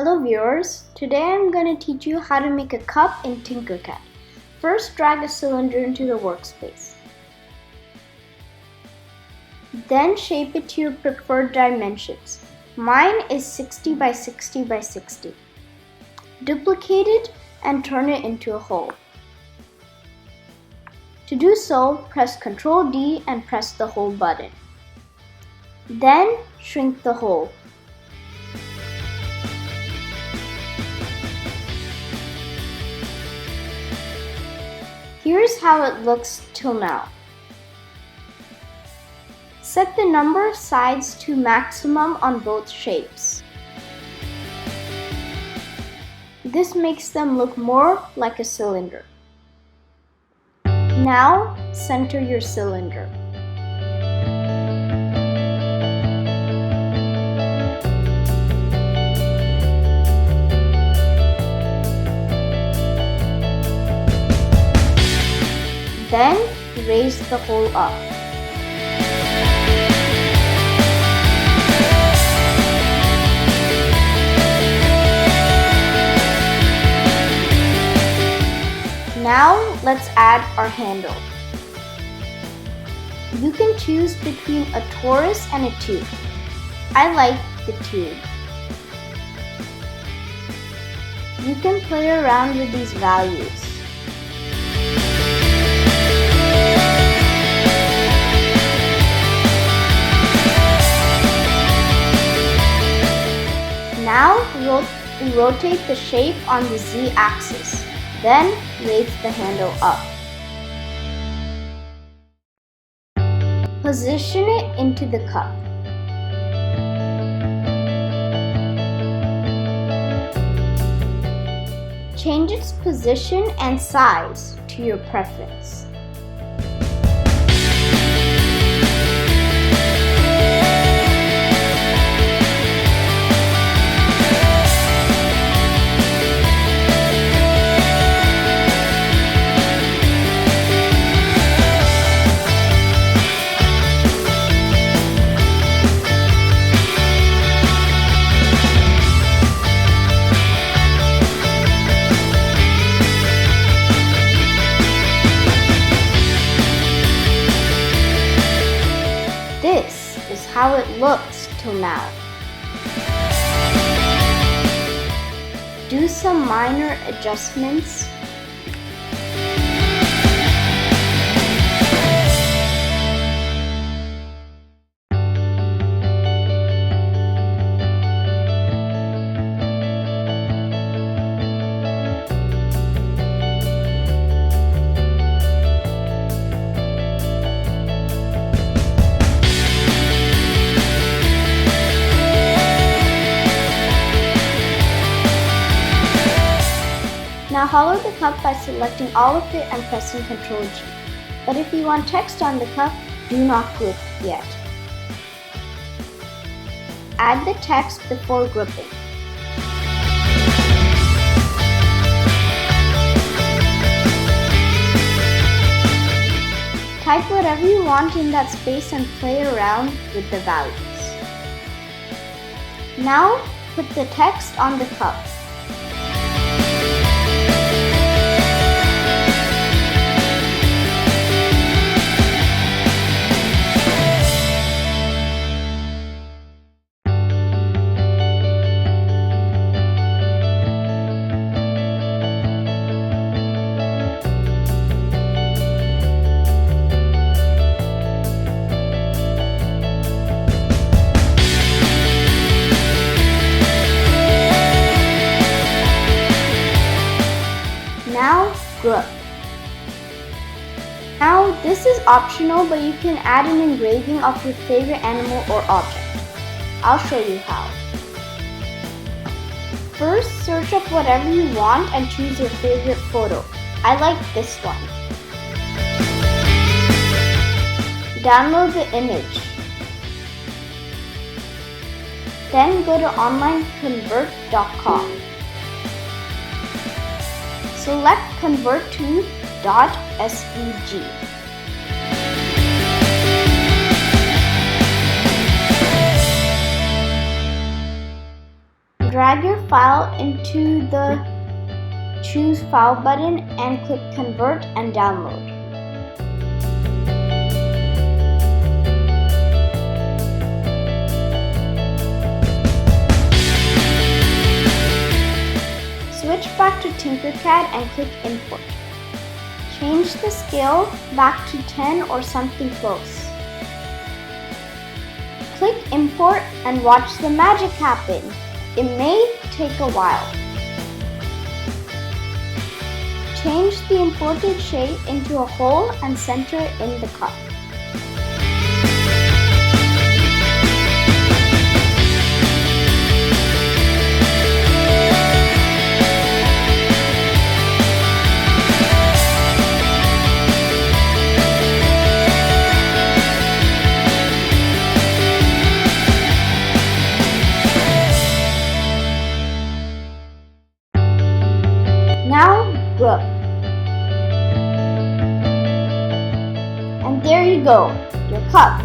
Hello viewers, today I'm going to teach you how to make a cup in TinkerCAD. First, drag a cylinder into the workspace. Then shape it to your preferred dimensions. Mine is 60 by 60 by 60. Duplicate it and turn it into a hole. To do so, press Ctrl D and press the hole button. Then shrink the hole. Here's how it looks till now. Set the number of sides to maximum on both shapes. This makes them look more like a cylinder. Now, center your cylinder. Then, raise the hole up. Now, let's add our handle. You can choose between a torus and a tube. I like the tube. You can play around with these values. Now, rotate the shape on the Z-axis. Then, raise the handle up. Position it into the cup. Change its position and size to your preference. This is how it looks till now. Do some minor adjustments. Now hollow the cup by selecting all of it and pressing Ctrl G. But if you want text on the cup, do not group yet. Add the text before grouping. Type whatever you want in that space and play around with the values. Now put the text on the cup. Now, group. Now, this is optional, but you can add an engraving of your favorite animal or object. I'll show you how. First, search up whatever you want and choose your favorite photo. I like this one. Download the image. Then go to onlineconvert.com. Select Convert to .svg. Drag your file into the Choose File button and click Convert and Download. Switch back to TinkerCAD and click Import. Change the scale back to 10 or something close. Click Import and watch the magic happen. It may take a while. Change the imported shape into a hole and center it in the cup. Now rub. And there you go, your cup.